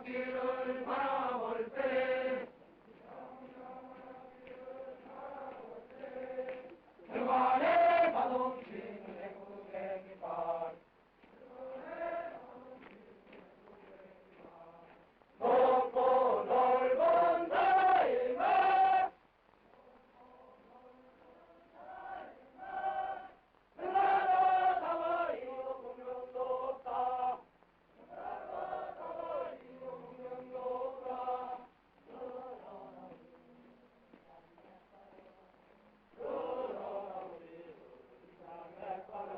앞길을 바라볼 때 주간에 가동친 행복의 깃발 높고 넓은 사랑이만 나라 사버리고 공명도 없다 나라 사버리고 공명도 없다 그러나 우리 이상의 빠른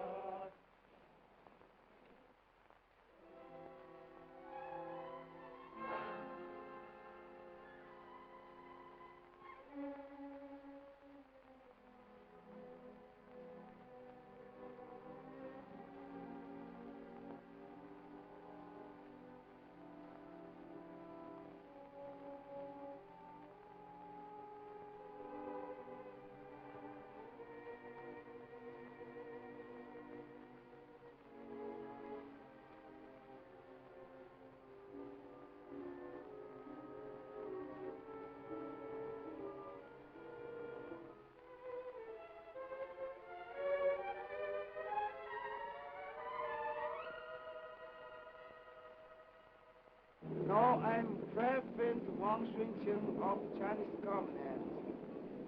Now I'm President Wang Xunqing of Chinese Communists.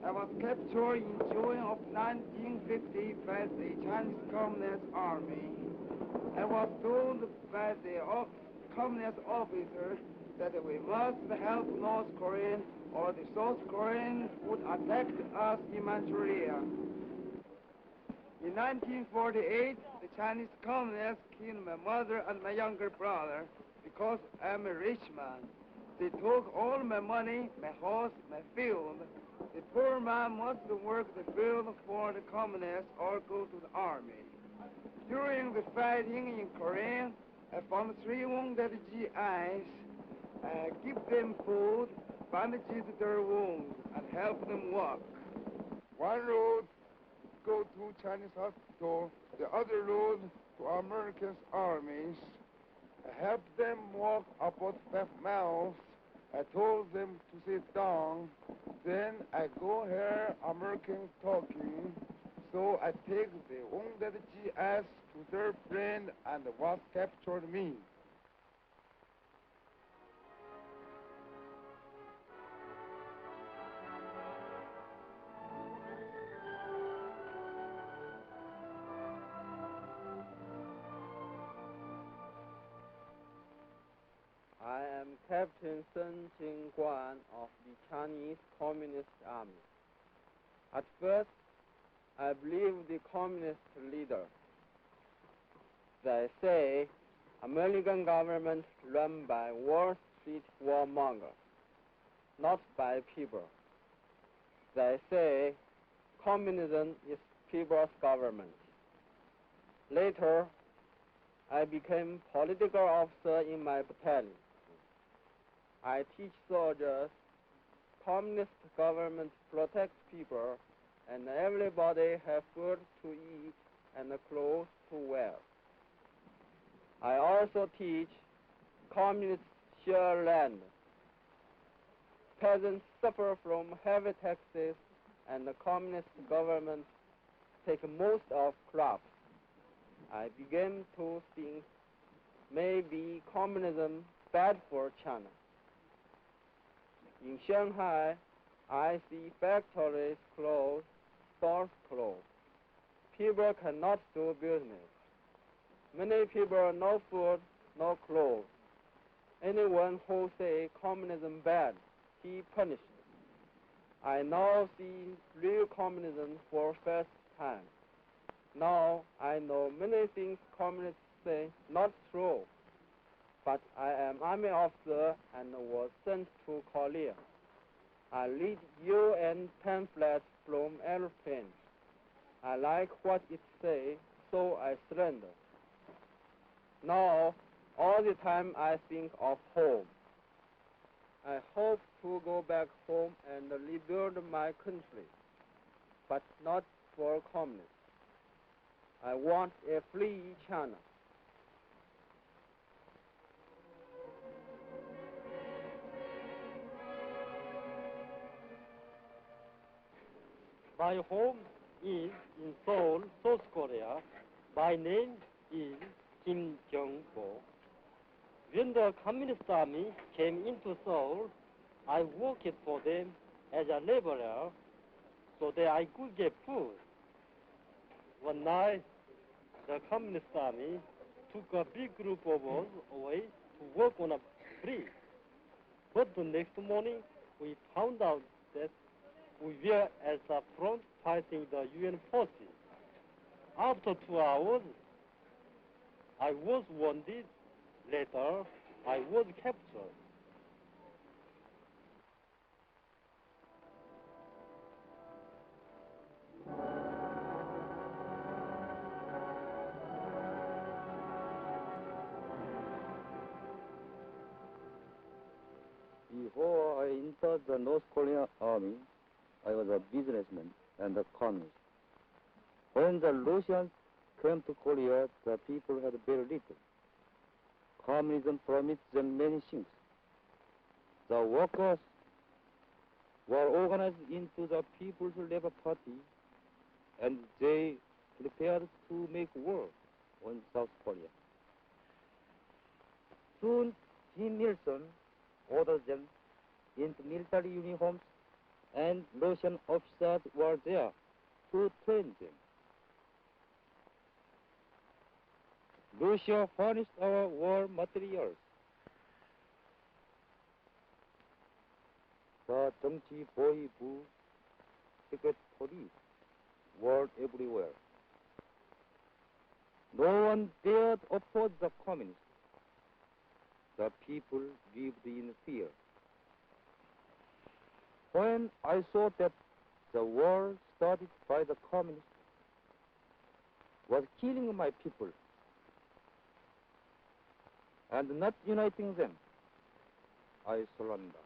I was captured in June of 1950 by the Chinese Communist Army. I was told by the Communist officer that we must help North Koreans or the South Koreans would attack us in Manchuria. In 1948, the Chinese Communists killed my mother and my younger brother because I'm a rich man. They took all my money, my house, my field. The poor man must work the field for the communists or go to the army. During the fighting in Korea, I found 3 wounded GIs. I give them food, bandages their wounds, and help them walk. One road go to Chinese hospital, the other road to American armies. I helped them walk about 5 miles. I told them to sit down. Then I go hear Americans talking. So I take the wounded GS to their friend and what captured me. I am Captain Sun Jingguan of the Chinese Communist Army. At first, I believed the communist leader. They say American government run by Wall Street warmongers, not by people. They say communism is people's government. Later, I became political officer in my battalion. I teach soldiers communist government protects people and everybody have food to eat and clothes to wear. I also teach communists share land. Peasants suffer from heavy taxes and the communist government take most of crops. I began to think maybe communism bad for China. In Shanghai, I see factories closed, stores closed. People cannot do business. Many people no food, no clothes. Anyone who say communism bad, he punished. I now see real communism for first time. Now I know many things communists say not true. But I am army officer and was sent to Korea. I read UN pamphlets from airplanes. I like what it says, so I surrender. Now, all the time I think of home. I hope to go back home and rebuild my country, but not for communists. I want a free China. My home is in Seoul, South Korea. My name is Kim Jong-bo. When the Communist Army came into Seoul, I worked for them as a laborer so that I could get food. One night, the Communist Army took a big group of us away to work on a bridge. But the next morning, we found out that we were at the front fighting the UN forces. After 2 hours, I was wounded. Later, I was captured. Before I entered the North Korean army, I was a businessman and a communist. When the Russians came to Korea, the people had very little. Communism promised them many things. The workers were organized into the People's Labor Party, and they prepared to make war on South Korea. Soon, Kim Il-sung ordered them into military uniforms, and Russian officers were there to train them. Russia furnished our war materials. The 정치보위부 secretaries were everywhere. No one dared oppose the communists. The people lived in fear. When I saw that the war started by the communists was killing my people and not uniting them, I surrendered.